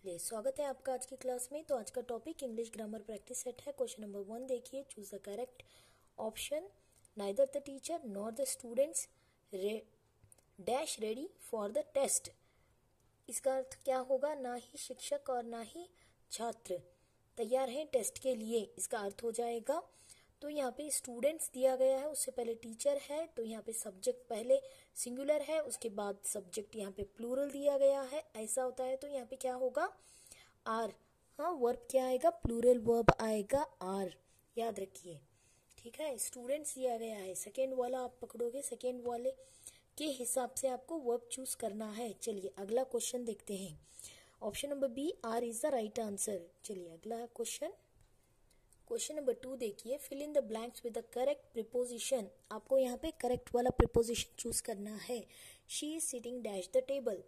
चलिए, स्वागत है आपका आज की क्लास में। तो आज का topic English grammar practice set है। क्वेश्चन नंबर 1 देखिए, choose the correct option. Neither the teacher nor the students dash ready for the test. इसका अर्थ क्या होगा? ना ही शिक्षक और ना ही छात्र तैयार हैं टेस्ट के लिए। इसका अर्थ हो जाएगा, तो यहाँ पे स्टूडेंट्स दिया गया है, उससे पहले टीचर है, तो यहाँ पे सब्जेक्ट पहले सिंगुलर है, उसके बाद सब्जेक्ट यहाँ पे प्लूरल दिया गया है। ऐसा होता है तो यहाँ पे क्या होगा? आर। हाँ, वर्ब क्या आएगा? प्लूरल वर्ब आएगा आर, याद रखिए। ठीक है, स्टूडेंट्स दिया गया है, सेकेंड वाला आप पकड़ोगे, सेकेंड वाले के हिसाब से आपको वर्ब चूज करना है। चलिए अगला क्वेश्चन देखते हैं। Option number B, are is the right answer. चलिए अगला क्वेश्चन नंबर 2 देखिए, fill in the blanks with the correct preposition. आपको यहाँ पे करेक्ट वाला प्रीपोजिशन चूज करना है। She is sitting dash the table,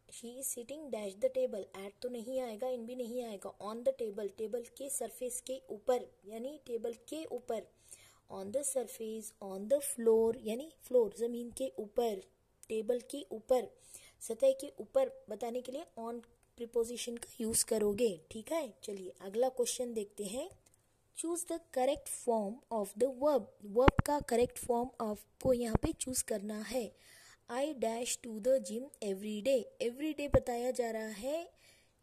she is sitting dash the table. At तो नहीं आएगा, इन भी नहीं आएगा। ऑन द टेबल, टेबल के सरफेस के ऊपर, यानी टेबल के ऊपर। On the surface, on the floor, यानी फ्लोर जमीन के ऊपर, टेबल के ऊपर, सतह के ऊपर बताने के लिए ऑन प्रीपोजिशन का यूज करोगे। ठीक है, चलिए अगला क्वेश्चन देखते हैं। Choose the correct form of the verb. Verb का करेक्ट फॉर्म आपको यहाँ पे चूज करना है। I dash to the gym every day. Every day बताया जा रहा है,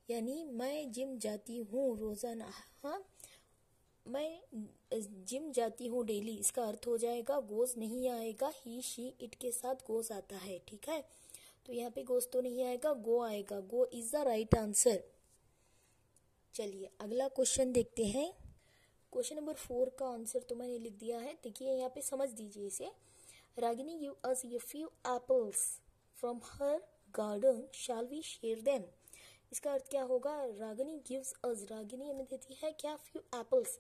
यानी मैं जिम जाती हूँ रोजाना। हाँ, मैं जिम जाती हूँ डेली। इसका अर्थ हो जाएगा गोज नहीं आएगा, ही शी इट के साथ गोज आता है। ठीक है, तो यहाँ पे गोज तो नहीं आएगा, गो आएगा। गो इज द राइट आंसर। चलिए अगला क्वेश्चन देखते हैं। क्वेश्चन नंबर 4 का आंसर तो मैंने लिख दिया है, देखिए यहाँ पे समझ दीजिए इसे। Ragini give us a few apples from her garden, shall we share them? इसका अर्थ क्या होगा? रागिनी गिव्स अस, रागिनी हमें देती है क्या? few apples।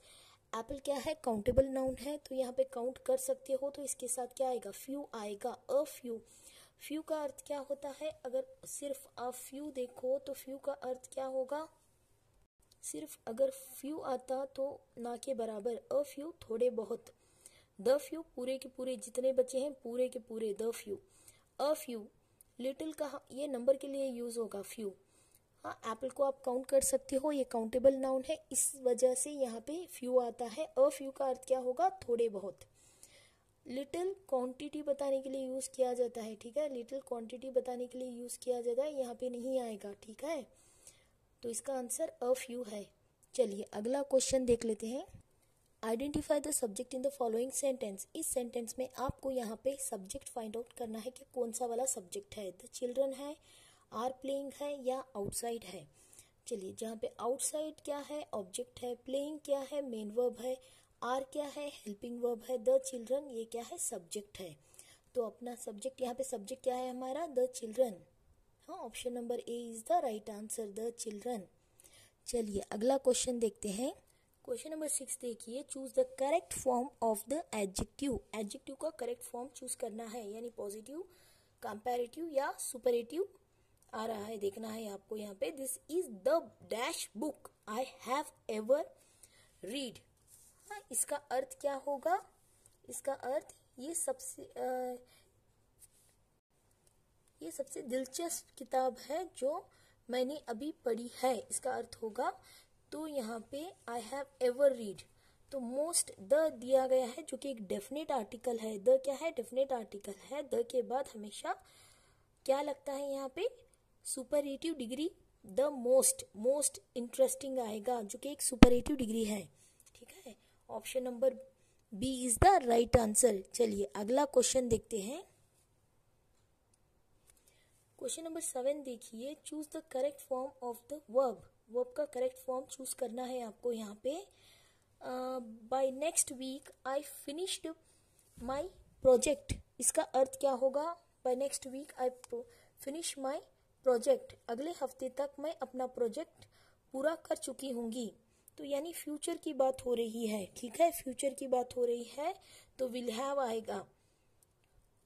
एप्पल क्या है? काउंटेबल नाउन है, तो यहाँ पे काउंट कर सकते हो, तो इसके साथ क्या आएगा? few आएगा। a few, few का अर्थ क्या होता है? अगर सिर्फ a few देखो तो few का अर्थ क्या होगा? सिर्फ अगर फ्यू आता तो ना के बराबर, अ फ्यू थोड़े बहुत, द फ्यू पूरे के पूरे जितने बचे हैं पूरे के पूरे, the few. A few little का ये नंबर के लिए यूज होगा, फ्यू। हाँ, एप्पल को आप काउंट कर सकते हो, ये काउंटेबल नाउन है, इस वजह से यहाँ पे फ्यू आता है। अ फ्यू का अर्थ क्या होगा? थोड़े बहुत। लिटिल क्वांटिटी बताने के लिए यूज किया जाता है। ठीक है, लिटिल क्वांटिटी बताने के लिए यूज किया जाता है, यहाँ पे नहीं आएगा। ठीक है, तो इसका आंसर अ फ्यू है। चलिए अगला क्वेश्चन देख लेते हैं। Identify the subject in the following sentence. इस सेंटेंस में आपको यहाँ पे सब्जेक्ट फाइंड आउट करना है कि कौन सा वाला सब्जेक्ट है। द चिल्ड्रन है, आर प्लेइंग है, या आउटसाइड है। चलिए, जहाँ पे आउटसाइड क्या है? ऑब्जेक्ट है। प्लेइंग क्या है? मेन वर्ब है। आर क्या है? हेल्पिंग वर्ब है। द चिल्ड्रन ये क्या है? सब्जेक्ट है। तो अपना सब्जेक्ट, यहाँ पे सब्जेक्ट क्या है हमारा? The children. हाँ, option number A is the right answer, the children. चलिए अगला क्वेश्चन देखते हैं। क्वेश्चन नंबर 6 देखिए, choose the correct form of the adjective. Adjective का करेक्ट फॉर्म चूज करना है, यानी पॉजिटिव, कंपैरेटिव या सुपरलेटिव आ रहा है, देखना है आपको यहाँ पे। This is the dash book I have ever read. हाँ, इसका अर्थ क्या होगा? इसका अर्थ ये सबसे दिलचस्प किताब है जो मैंने अभी पढ़ी है। इसका अर्थ होगा, तो यहाँ पे आई हैव एवर रीड, तो मोस्ट द दिया गया है जो कि एक डेफिनेट आर्टिकल है। द क्या है? डेफिनेट आर्टिकल है। द के बाद हमेशा क्या लगता है यहाँ पे? Superlative degree, the most interesting आएगा, जो कि एक सुपरलेटिव डिग्री है। ठीक है, option number B is the right answer. चलिए अगला क्वेश्चन देखते हैं। क्वेश्चन नंबर 7 देखिए, choose the correct form of the verb. Verb का करेक्ट फॉर्म चूज करना है आपको यहाँ पे। By next week I finished my project. इसका अर्थ क्या होगा? By next week I finish my project. अगले हफ्ते तक मैं अपना प्रोजेक्ट पूरा कर चुकी होंगी, तो यानी फ्यूचर की बात हो रही है। ठीक है, फ्यूचर की बात हो रही है, तो विल हैव आएगा।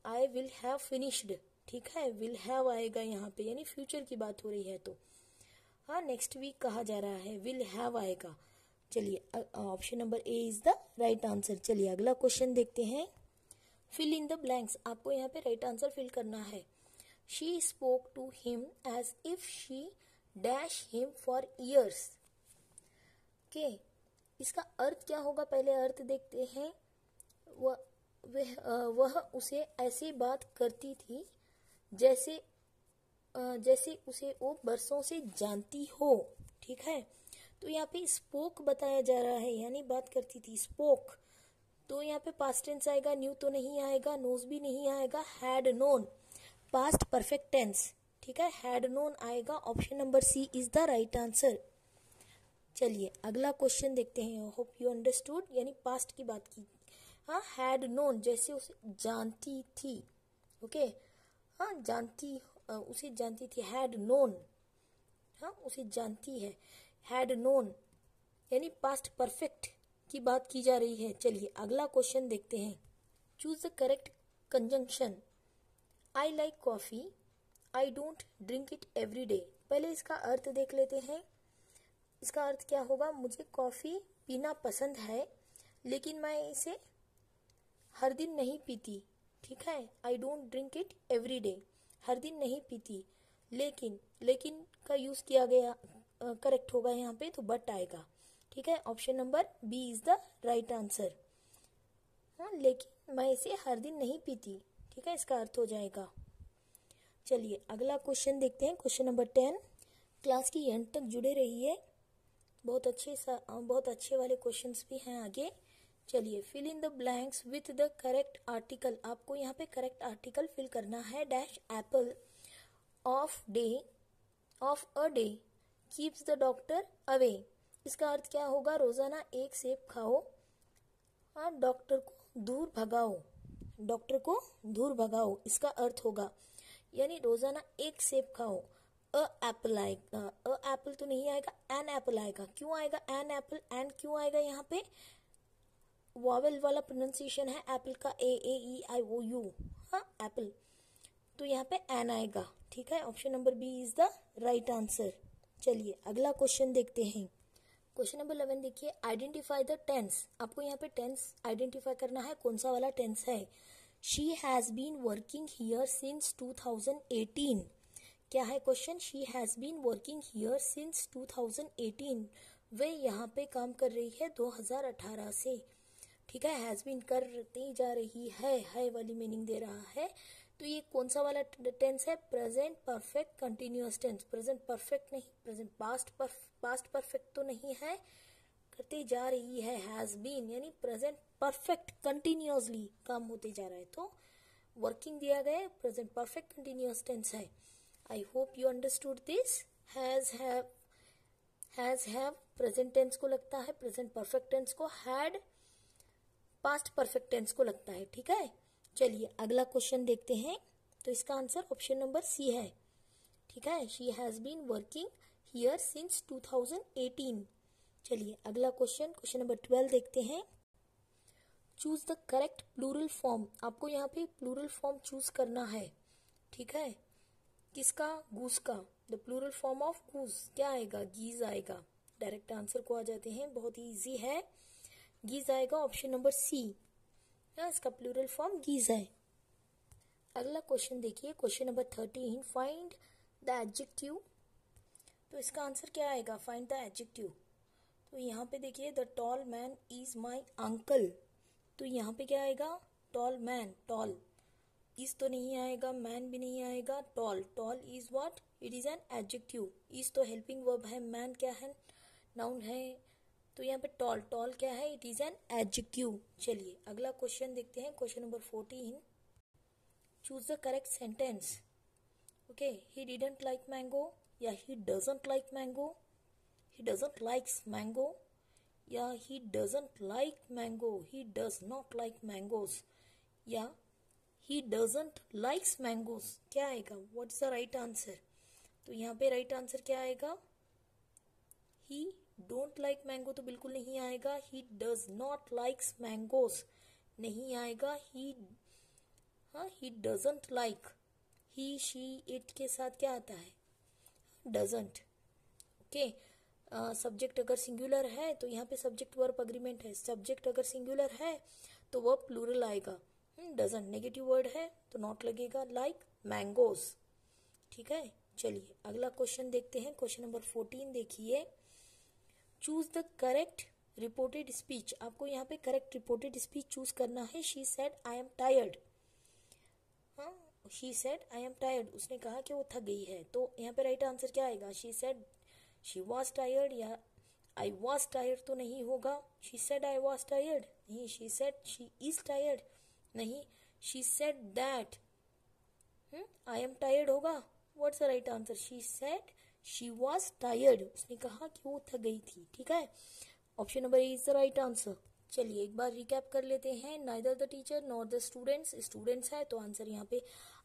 आई विल हैव फिनिश्ड। ठीक है, विल हैव आएगा यहाँ पे, यानी फ्यूचर की बात हो रही है। तो हाँ, नेक्स्ट वीक कहा जा रहा है, विल हैव आएगा। चलिए option number A is the right answer. चलिए अगला क्वेश्चन देखते हैं। Fill in the blanks. आपको यहाँ पे राइट आंसर फिल करना है। She spoke to him as if she dash him for years. Okay, इसका अर्थ क्या होगा, पहले अर्थ देखते हैं। वह उसे ऐसी बात करती थी जैसे जैसे उसे वो बरसों से जानती हो। ठीक है, तो यहाँ पे स्पोक बताया जा रहा है, यानी बात करती थी, स्पोक। तो यहाँ पे पास्ट टेंस आएगा, न्यू तो नहीं आएगा, नोज भी नहीं आएगा, had known, past perfect tense. ठीक है, हैड नोन आएगा। Option number C is the right answer. चलिए अगला क्वेश्चन देखते हैं। होप यू अंडरस्टूड, यानी पास्ट की बात की। हाँ, हैड नोन जैसे उसे जानती थी। ओके, हाँ जानती, उसे जानती थी, हैड नोन, हाँ उसे जानती है, हैड नोन यानी पास्ट परफेक्ट की बात की जा रही है। चलिए अगला क्वेश्चन देखते हैं। Choose the correct conjunction. I like coffee, I don't drink it every day. पहले इसका अर्थ देख लेते हैं। इसका अर्थ क्या होगा, मुझे कॉफी पीना पसंद है लेकिन मैं इसे हर दिन नहीं पीती। ठीक है, I don't drink it every day, हर दिन नहीं पीती। लेकिन का यूज किया गया, करेक्ट होगा यहाँ पे, तो बट आएगा। ठीक है, option number B is the right answer. हाँ, लेकिन मैं इसे हर दिन नहीं पीती। ठीक है, इसका अर्थ हो जाएगा। चलिए अगला क्वेश्चन देखते हैं। Question number 10। क्लास की एंड तक जुड़े रहिए, बहुत अच्छे वाले क्वेश्चंस भी हैं आगे। चलिए, fill in the blanks with the correct article. आपको यहाँ पे करेक्ट आर्टिकल फिल करना है। Dash apple of a day keeps the doctor away. इसका अर्थ क्या होगा, रोजाना एक सेब खाओ, हाँ डॉक्टर को दूर भगाओ, इसका अर्थ होगा। यानी रोजाना एक सेब खाओ। अ एप्पल आएगा, अ एप्पल तो नहीं आएगा, एन एप्पल आएगा। क्यों आएगा एन एप्पल, एन क्यों आएगा, यहाँ पे वॉवेल वाला प्रोनाउंसिएशन है एप्पल का, ए ए ई आई ओ यू, हाँ एप्पल, तो यहाँ पे एन आएगा। ठीक है, option number B is the right answer. चलिए अगला क्वेश्चन देखते हैं। क्वेश्चन नंबर 11 देखिए, आइडेंटिफाई द टेंस। आपको यहाँ पे टेंस आइडेंटिफाई करना है, कौन सा वाला टेंस है। She has been working here since 2018। क्या है question, she has been working here since 2018। वे यहाँ पे काम कर रही है 2018 से। ठीक है, हैज बीन करती जा रही है वाली मीनिंग दे रहा है। तो ये कौन सा वाला टेंस है, present perfect continuous tense. Present perfect नहीं, प्रेजेंट पास्ट परफेक्ट तो नहीं है, करती जा रही है, हैज बीन यानी प्रेजेंट परफेक्ट कंटिन्यूअसली काम होते जा रहा है, तो वर्किंग दिया गया है, प्रेजेंट परफेक्ट कंटिन्यूअस टेंस है। I hope you understood this. Has have present tense को लगता है, प्रेजेंट परफेक्ट टेंस को, हैड पास्ट परफेक्ट टेंस को लगता है। ठीक है, चलिए अगला क्वेश्चन देखते हैं। तो इसका आंसर ऑप्शन नंबर सी है। ठीक है, she has been working here since 2018। चलिए अगला क्वेश्चन, क्वेश्चन नंबर 12 देखते हैं। Choose the correct plural form. आपको यहाँ पे प्लूरल फॉर्म चूज करना है। ठीक है, किसका, गूस का। The plural form of goose क्या आएगा, गीज आएगा। डायरेक्ट आंसर को आ जाते हैं, बहुत ही इजी है, गीज आएगा, ऑप्शन नंबर सी। इसका प्लूरल फॉर्म गीज है। अगला क्वेश्चन देखिए, question number 13। Find the adjective. तो इसका आंसर क्या आएगा, फाइंड द एडजेक्टिव। तो यहाँ पे देखिए, the tall man is my uncle. तो यहाँ पे क्या आएगा, टॉल मैन, टॉल इज तो नहीं आएगा, मैन भी नहीं आएगा, tall, tall is what, it is an adjective. Is तो हेल्पिंग वर्ब है, मैन क्या है, नाउन है, तो यहाँ पे टॉल, टॉल क्या है, इट इज एन एडजेक्टिव। चलिए अगला क्वेश्चन देखते हैं, question number 14। Choose the correct sentence. Okay, he didn't like mango, या he doesn't like mango, he doesn't likes mango, या he doesn't like mango, he does not like mangoes, या he doesn't likes mangoes. क्या आएगा, what is the right answer. तो यहाँ पे right answer क्या आएगा, ही डोंट लाइक मैंगो तो बिल्कुल नहीं आएगा, ही डज नॉट लाइक्स मैंगोज नहीं आएगा, ही doesn't like, he she it के साथ क्या आता है, डजंट। ओके, सब्जेक्ट अगर सिंगुलर है तो यहाँ पे सब्जेक्ट वर्ब अग्रीमेंट है, सब्जेक्ट अगर सिंगुलर है तो वर्ब प्लूरल आएगा। डजंट नेगेटिव वर्ड है तो नॉट लगेगा, लाइक मैंगोज। ठीक है, चलिए अगला क्वेश्चन देखते हैं। क्वेश्चन नंबर 14 देखिए, choose the correct reported speech. आपको यहाँ पे करेक्ट रिपोर्टेड स्पीच चूज करना है। She said I am tired. हाँ, she said I am tired, उसने कहा कि वो थक गई है। तो यहाँ पे राइट आंसर क्या आएगा? She said she was tired या आई वॉज टायर्ड तो नहीं होगा। She said I was tired नहीं, she said she is tired नहीं, she said that I am tired होगा। What's the right answer? She said she was tired, उसने कहा कि वो थक गई थी। ठीक है, option number A is the right answer. चलिए एक बार रिकैप कर लेते हैं। Neither the teacher nor the students, students है तो आंसर यहाँ पे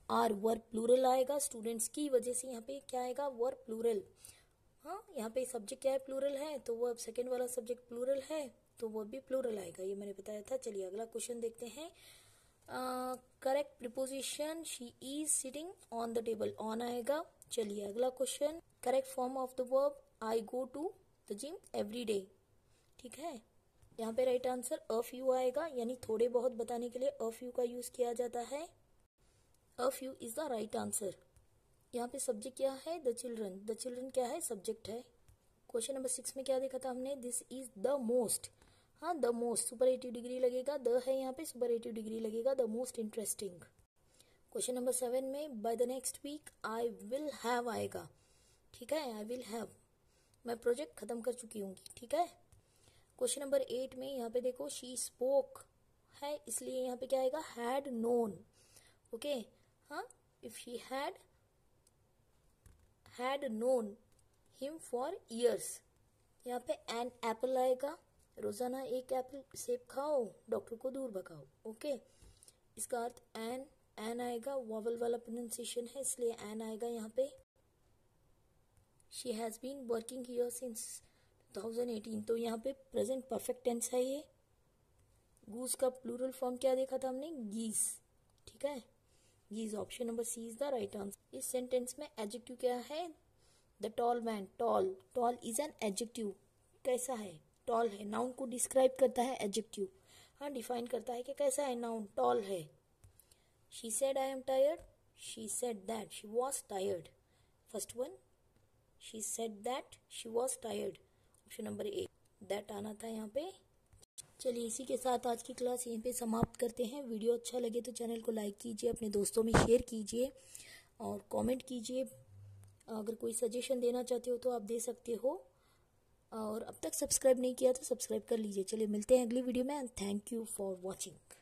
आर वर्ब प्लूरल आएगा। स्टूडेंट्स की वजह से यहाँ पे क्या आएगा? Verb plural. हाँ, यहाँ पे सब्जेक्ट क्या है? प्लूरल है, तो वर्ब सेकेंड वाला सब्जेक्ट प्लूरल है तो वर्ब भी प्लूरल आएगा, ये मैंने बताया था। चलिए अगला क्वेश्चन देखते हैं। Correct preposition, she is sitting on the table, on आएगा। चलिए अगला question, correct form of the verb, I go to the gym every day. ठीक है, यहाँ पे राइट आंसर अ फ्यू आएगा, यानी थोड़े बहुत बताने के लिए अ फ्यू का यूज किया जाता है। A few is the right answer. यहाँ पे सब्जेक्ट क्या है? The children. द चिल्ड्रन क्या है? सब्जेक्ट है। क्वेश्चन नंबर 6 में क्या देखा था हमने? This is the most. हाँ, द मोस्ट सुपरलेटिव डिग्री लगेगा, द है यहाँ पे, सुपरलेटिव डिग्री लगेगा, the most interesting. Question number 7 में by the next week I will have आएगा। ठीक है, आई विल हैव, मैं प्रोजेक्ट खत्म कर चुकी हूँ। ठीक है, क्वेश्चन नंबर 8 में यहाँ पे देखो शी स्पोक है, इसलिए यहाँ पे क्या आएगा? Had known. ओके, हाँ, if she had known him for years, यहाँ पे एन एप्पल आएगा। रोजाना एक एप्पल सेब खाओ, डॉक्टर को दूर भगाओ। ओके, इसका अर्थ एन आएगा, वॉवल वाला प्रोनाउंसिएशन है इसलिए एन आएगा यहाँ पे। She has been working here since 2018, तो यहाँ पे प्रेजेंट परफेक्ट टेंस है ये। गूस का प्लूरल फॉर्म क्या देखा था हमने? गीज। ठीक है, geese, option number C is the right answer. इस सेंटेंस में एडजेक्टिव क्या है? The tall man, tall, tall is an adjective. कैसा है? टॉल है, नाउन को डिस्क्राइब करता है एडजेक्टिव। हाँ, डिफाइन करता है कि कैसा है नाउन, टॉल है। She said I am tired, she said that she was tired. First one, she said that she was tired, option number A, that आना था यहाँ पे। चलिए इसी के साथ आज की क्लास यहीं पे समाप्त करते हैं। वीडियो अच्छा लगे तो चैनल को लाइक कीजिए, अपने दोस्तों में शेयर कीजिए और कमेंट कीजिए। अगर कोई सजेशन देना चाहते हो तो आप दे सकते हो, और अब तक सब्सक्राइब नहीं किया तो सब्सक्राइब कर लीजिए। चलिए मिलते हैं अगली वीडियो में, and thank you for watching.